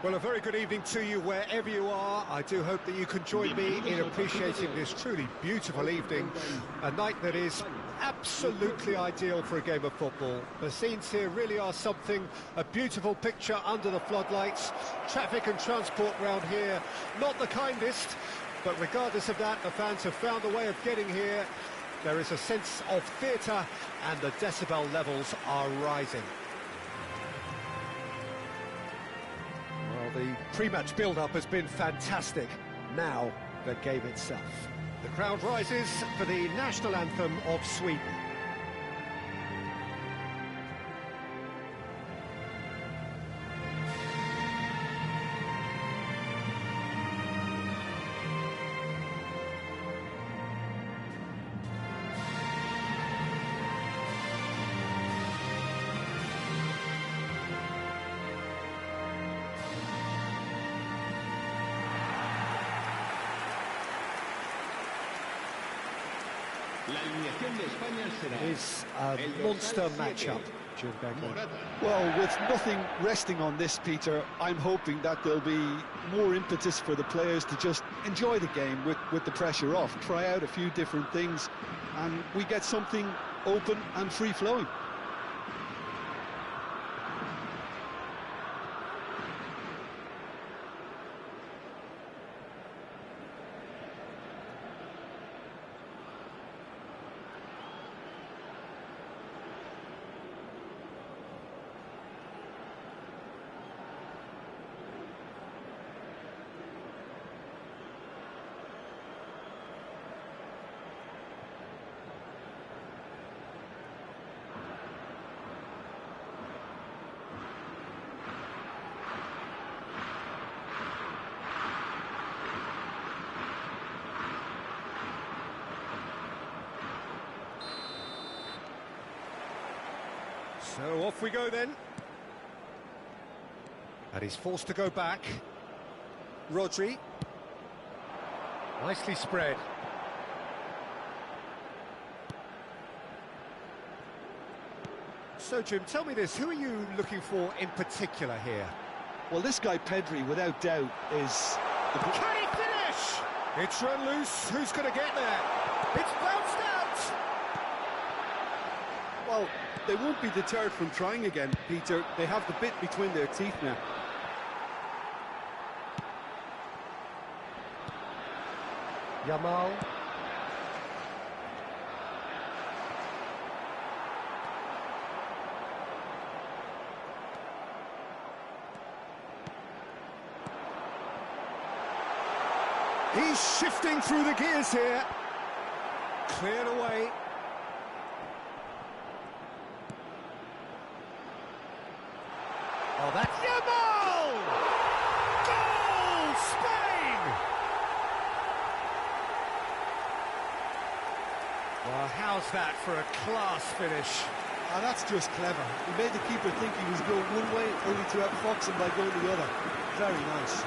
Well, a very good evening to you wherever you are. I do hope that you can join me in appreciating this truly beautiful evening, a night that is absolutely ideal for a game of football. The scenes here really are something, a beautiful picture under the floodlights. Traffic and transport round here, not the kindest, but regardless of that, the fans have found a way of getting here. There is a sense of theatre and the decibel levels are rising. The pre-match build-up has been fantastic. Now, the game itself. The crowd rises for the national anthem of Sweden. It is a monster matchup, Jim Begley. Well, with nothing resting on this, Peter, I'm hoping that there'll be more impetus for the players to just enjoy the game with the pressure off, try out a few different things, and we get something open and free-flowing. So off we go then. And he's forced to go back. Rodri. Nicely spread. So Jim, tell me this, who are you looking for in particular here? Well, this guy Pedri, without doubt, is... Can he finish? It's run loose, who's going to get there? It's bounced out! Well, they won't be deterred from trying again, Peter. They have the bit between their teeth now. Yamal. He's shifting through the gears here. Cleared away. Oh, that's Yamal! Goal! Spain! Well, how's that for a class finish? Ah, that's just clever. He made the keeper think he was going one way, only to outfox him by going the other. Very nice.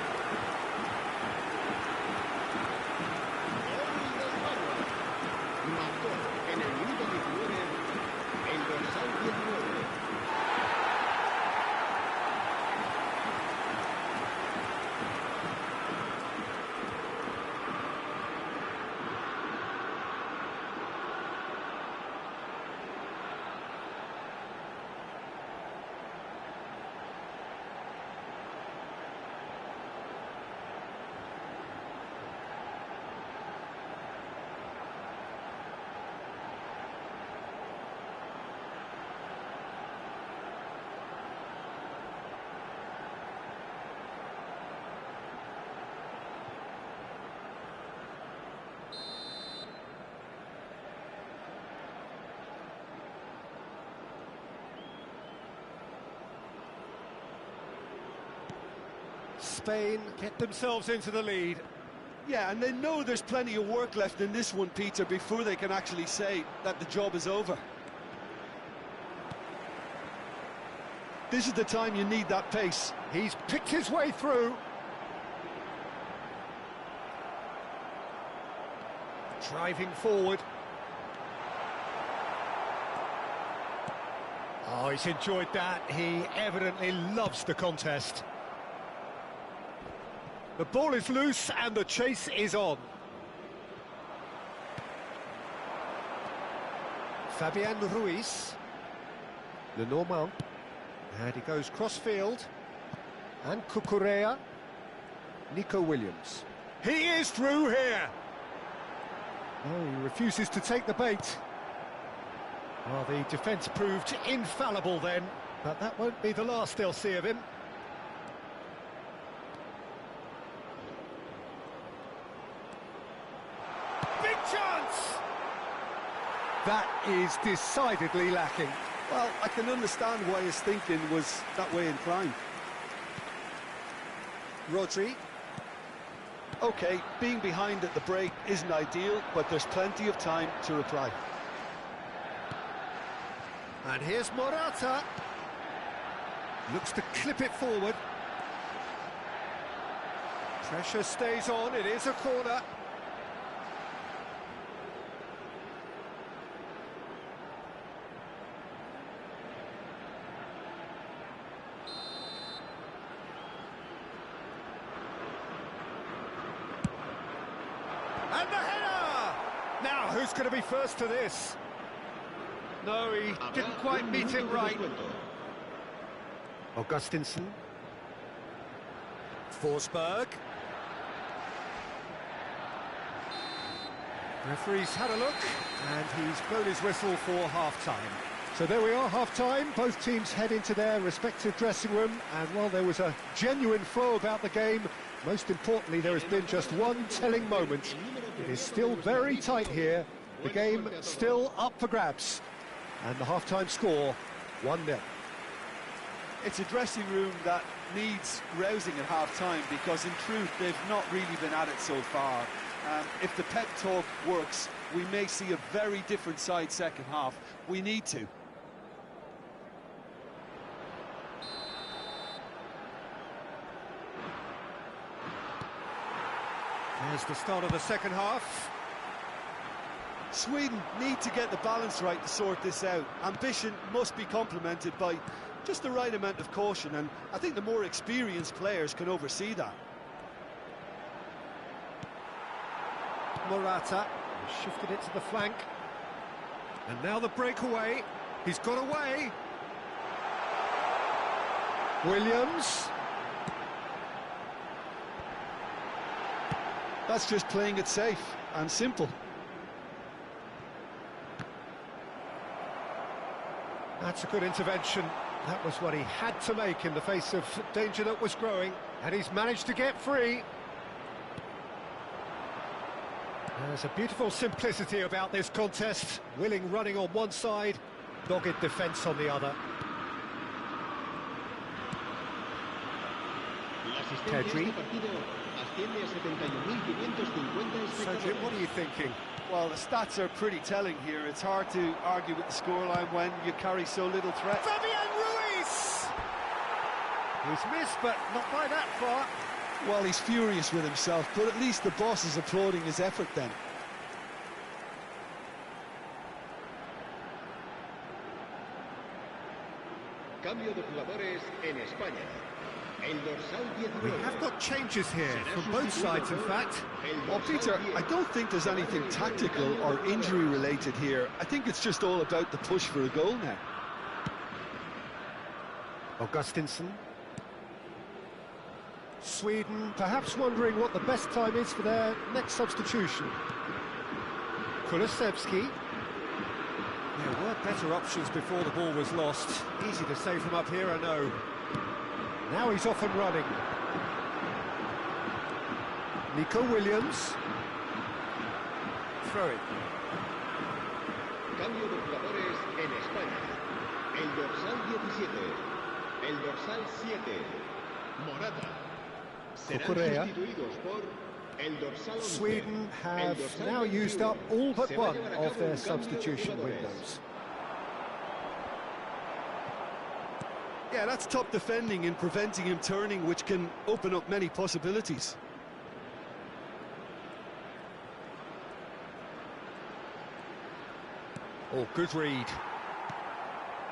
Spain get themselves into the lead. Yeah, and they know there's plenty of work left in this one, Peter, before they can actually say that the job is over. This is the time you need that pace. He's picked his way through. Driving forward. Oh, he's enjoyed that. He evidently loves the contest. The ball is loose and the chase is on. Fabian Ruiz. Lenormand. And he goes cross-field. And Cucurella. Nico Williams. He is through here! Oh, he refuses to take the bait. Well, the defence proved infallible then, but that won't be the last they'll see of him. Big chance! That is decidedly lacking. Well, I can understand why his thinking was that way inclined. Rodri. OK, being behind at the break isn't ideal, but there's plenty of time to reply. And here's Morata. Looks to clip it forward. Pressure stays on, it is a corner. And the header! Now, who's going to be first to this? No, he didn't quite meet it right. Augustinsson. Forsberg. Referee's had a look, and he's blown his whistle for half-time. So there we are, half-time. Both teams head into their respective dressing room, and while there was a genuine flow about the game, most importantly, there has been just one telling moment. It is still very tight here. The game still up for grabs. And the half-time score, 1-0. It's a dressing room that needs rousing at half-time because, in truth, they've not really been at it so far. If the pep talk works, we may see a very different side second half. We need to. There's the start of the second half. Sweden need to get the balance right to sort this out. Ambition must be complemented by just the right amount of caution, and I think the more experienced players can oversee that. Morata shifted it to the flank. And now the breakaway. He's got away. Williams. That's just playing it safe and simple. That's a good intervention. That was what he had to make in the face of danger that was growing, and he's managed to get free. There's a beautiful simplicity about this contest. Willing running on one side, dogged defence on the other. Pedri. So, Jim, what are you thinking? Well, the stats are pretty telling here. It's hard to argue with the scoreline when you carry so little threat. Fabian Ruiz! He's missed, but not by that far. Well, he's furious with himself, but at least the boss is applauding his effort then. Cambio de jugadores en España. We have got changes here, from both sides in fact. Well, Peter, I don't think there's anything tactical or injury related here. I think it's just all about the push for a goal now. Augustinsson. Sweden perhaps wondering what the best time is for their next substitution. Kulusevski. There were better options before the ball was lost. Easy to say from up here, I know. Now he's off and running. Nico Williams. Throw-in. Cambio de jugadores en España. El dorsal 17. El dorsal 7. Morata. Cucurella. Sweden have now used up all but one of their substitution windows. Yeah, that's top defending and preventing him turning, which can open up many possibilities. Oh, good read.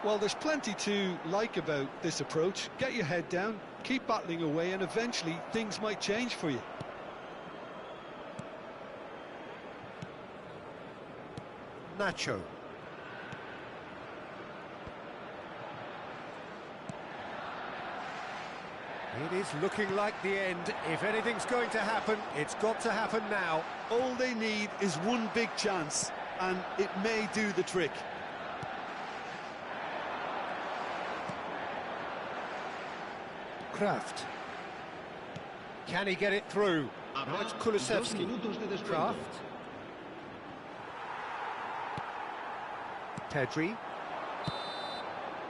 Well, there's plenty to like about this approach. Get your head down, keep battling away, and eventually things might change for you. Nacho. It is looking like the end. If anything's going to happen, it's got to happen now. All they need is one big chance, and it may do the trick. Kraft. Can he get it through? Now it's Kulusevski. Kraft. Pedri.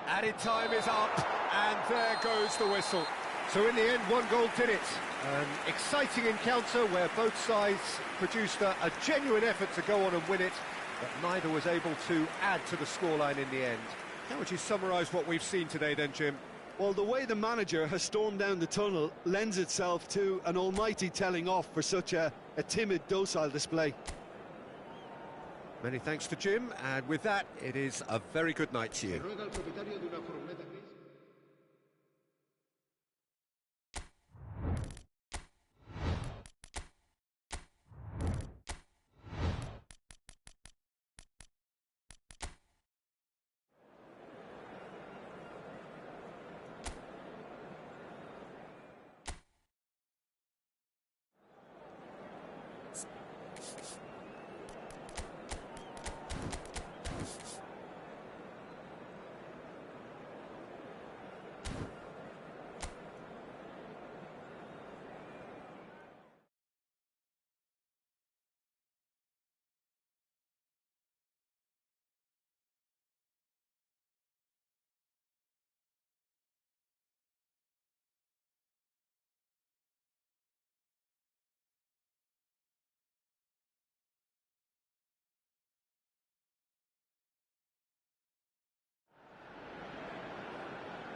Added time is up, and there goes the whistle. So in the end, one goal did it. An exciting encounter where both sides produced a genuine effort to go on and win it, but neither was able to add to the scoreline in the end. How would you summarise what we've seen today then, Jim? Well, the way the manager has stormed down the tunnel lends itself to an almighty telling off for such a timid, docile display. Many thanks to Jim, and with that, it is a very good night to you.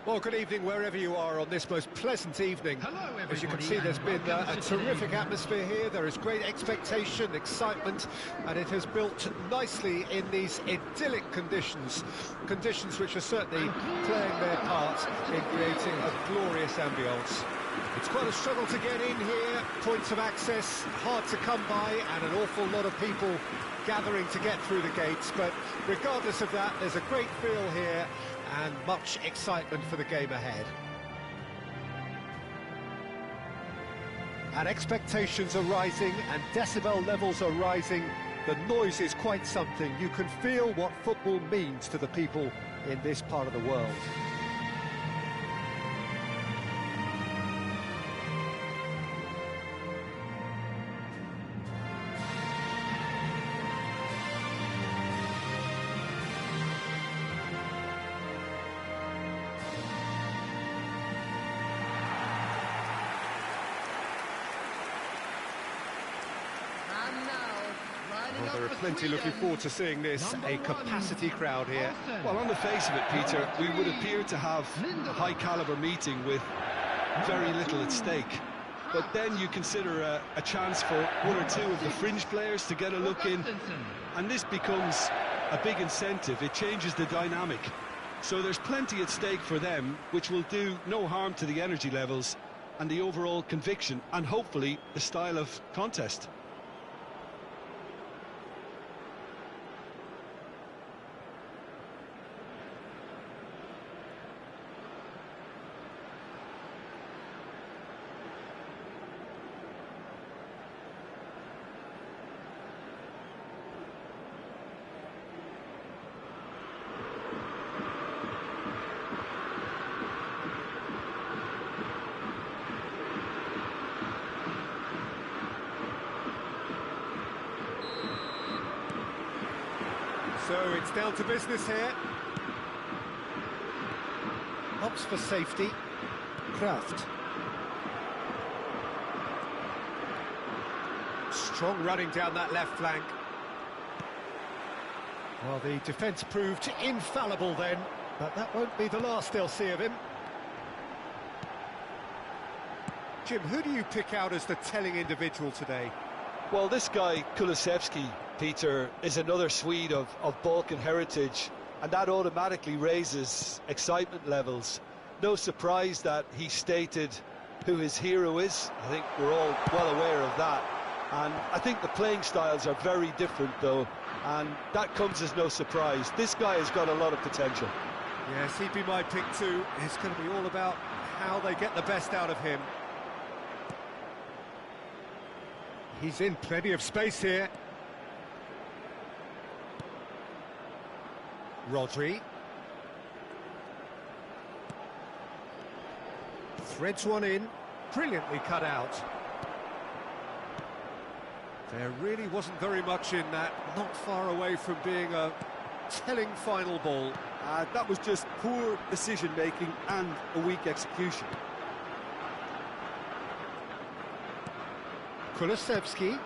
Well, good evening wherever you are on this most pleasant evening. Hello, as you can see, there's been a terrific atmosphere here. There is great expectation, excitement, and it has built nicely in these idyllic conditions. Conditions which are certainly playing their part in creating a glorious ambience. It's quite a struggle to get in here, points of access hard to come by, and an awful lot of people gathering to get through the gates, but regardless of that, there's a great feel here and much excitement for the game ahead. And expectations are rising and decibel levels are rising. The noise is quite something. You can feel what football means to the people in this part of the world. Well, there are plenty looking forward to seeing this, a capacity crowd here. Well, on the face of it, Peter, we would appear to have a high-caliber meeting with very little at stake. But then you consider a chance for one or two of the fringe players to get a look in, and this becomes a big incentive. It changes the dynamic. So there's plenty at stake for them, which will do no harm to the energy levels and the overall conviction, and hopefully the style of contest. So it's down to business here. Opts for safety. Kraft. Strong running down that left flank. Well, the defence proved infallible then, but that won't be the last they'll see of him. Jim, who do you pick out as the telling individual today? Well, this guy, Kulusevski, Peter, is another Swede of Balkan heritage, and that automatically raises excitement levels. No surprise that he stated who his hero is. I think we're all well aware of that. And I think the playing styles are very different, though, and that comes as no surprise. This guy has got a lot of potential. Yes, he'd be my pick too. It's going to be all about how they get the best out of him. He's in plenty of space here. Rodri. Threads one in. Brilliantly cut out. There really wasn't very much in that. Not far away from being a telling final ball. That was just poor decision-making and a weak execution. Kulusevski.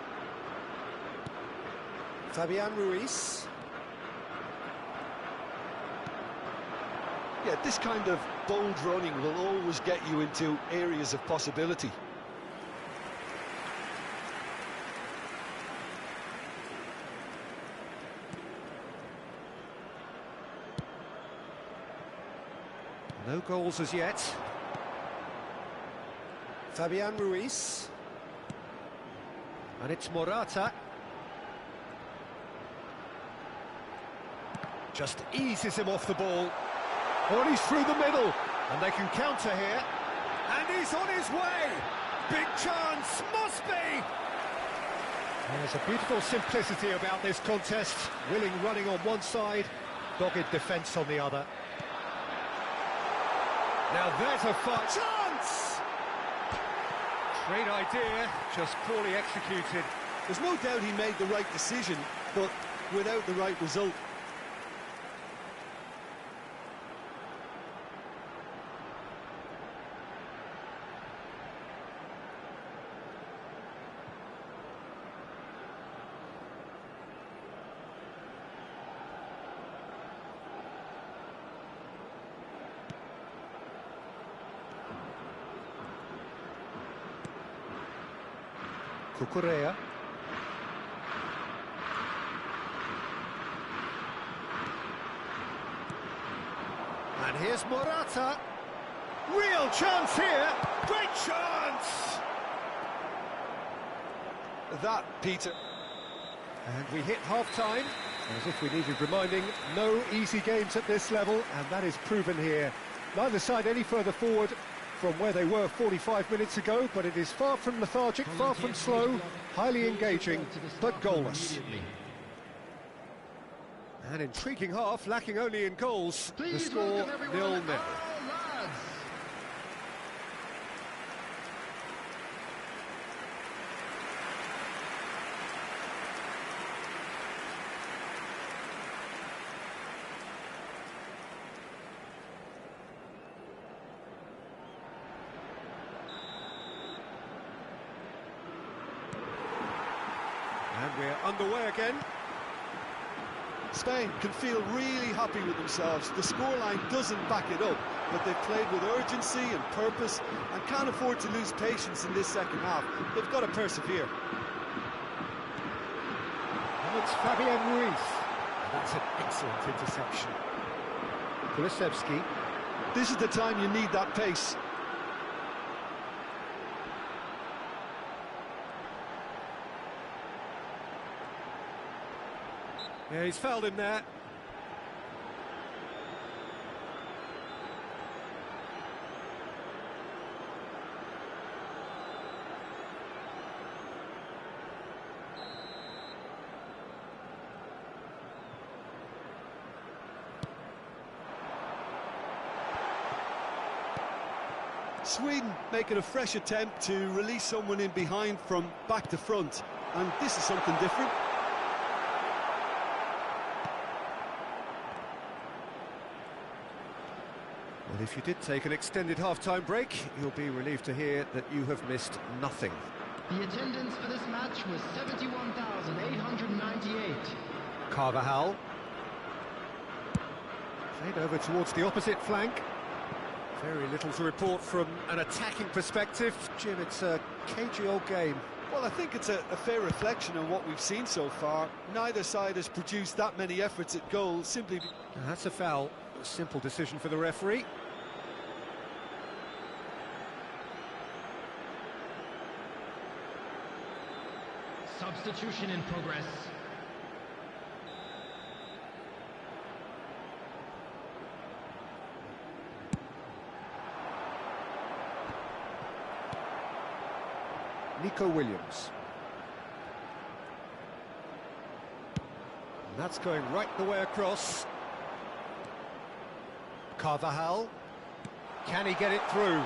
Fabian Ruiz. Yeah, this kind of bold running will always get you into areas of possibility. No goals as yet. Fabian Ruiz. And it's Morata. Just eases him off the ball. Oh, and he's through the middle. And they can counter here. And he's on his way. Big chance, must be. There's a beautiful simplicity about this contest. Willing running on one side, dogged defence on the other. Now there's a fight. Chance! Great idea, just poorly executed. There's no doubt he made the right decision, but without the right result. Cucurella. And here's Morata. Real chance here. Great chance! That, Peter. And we hit half-time. As if we needed reminding, no easy games at this level, and that is proven here. Neither side any further forward from where they were 45 minutes ago, but it is far from lethargic, far from slow, highly engaging, but goalless. An intriguing half, lacking only in goals. The score 0-0. And we're underway again. Spain can feel really happy with themselves. The scoreline doesn't back it up, but they've played with urgency and purpose and can't afford to lose patience in this second half. They've got to persevere. And it's Fabian Ruiz. That's an excellent interception. Kulusevski. This is the time you need that pace. Yeah, he's fouled him there. Sweden making a fresh attempt to release someone in behind from back to front, and this is something different. Well, if you did take an extended half-time break, you'll be relieved to hear that you have missed nothing. The attendance for this match was 71,898. Carvajal. Played over towards the opposite flank. Very little to report from an attacking perspective. Jim, it's a cagey old game. Well, I think it's a fair reflection on what we've seen so far. Neither side has produced that many efforts at goal, simply... That's a foul. A simple decision for the referee. substitution in progress. Nico Williams. And that's going right the way across. Carvajal. Can he get it through?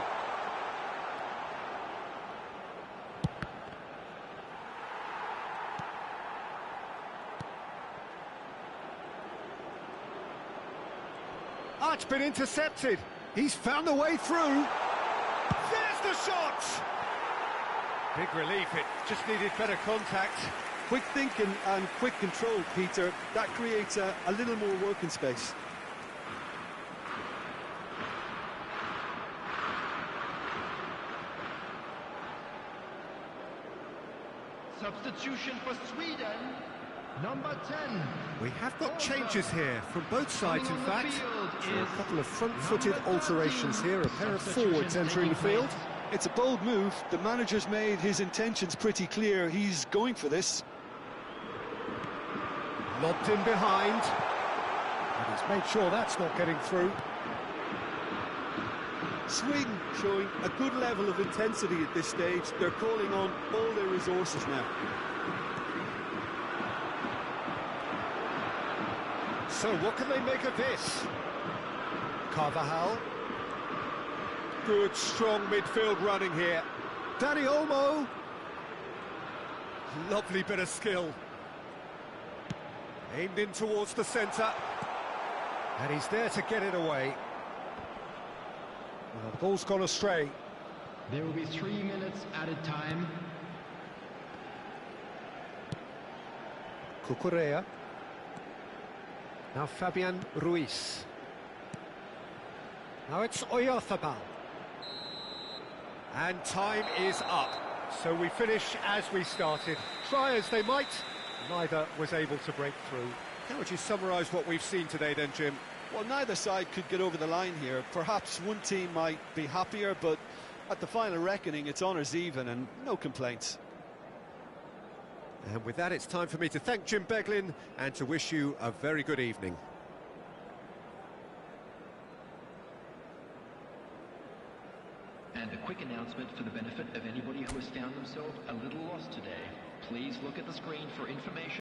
It's been intercepted. He's found a way through. There's the shot! Big relief, it just needed better contact. Quick thinking and quick control, Peter. That creates a little more working space. Substitution for Sweden, number 10. We have got changes here from both sides, in fact. So a couple of front-footed 13. alterations here, a pair of forwards entering the field. It's a bold move. The manager's made his intentions pretty clear. He's going for this. Lobbed in behind. And he's made sure that's not getting through. Sweden showing a good level of intensity at this stage. They're calling on all their resources now. So what can they make of this? Carvajal. Good, strong midfield running here. Dani Olmo. Lovely bit of skill. Aimed in towards the centre. And he's there to get it away. Well, the ball's gone astray. There will be 3 minutes added time. Cucurella. Now Fabian Ruiz. Now it's Oyarzabal. And time is up. So we finish as we started. Try as they might, neither was able to break through. How would you summarise what we've seen today then, Jim? Well, neither side could get over the line here. Perhaps one team might be happier, but at the final reckoning, it's honours even and no complaints. And with that, it's time for me to thank Jim Beglin and to wish you a very good evening. And a quick announcement for the benefit of anybody who has found themselves a little lost today. Please look at the screen for information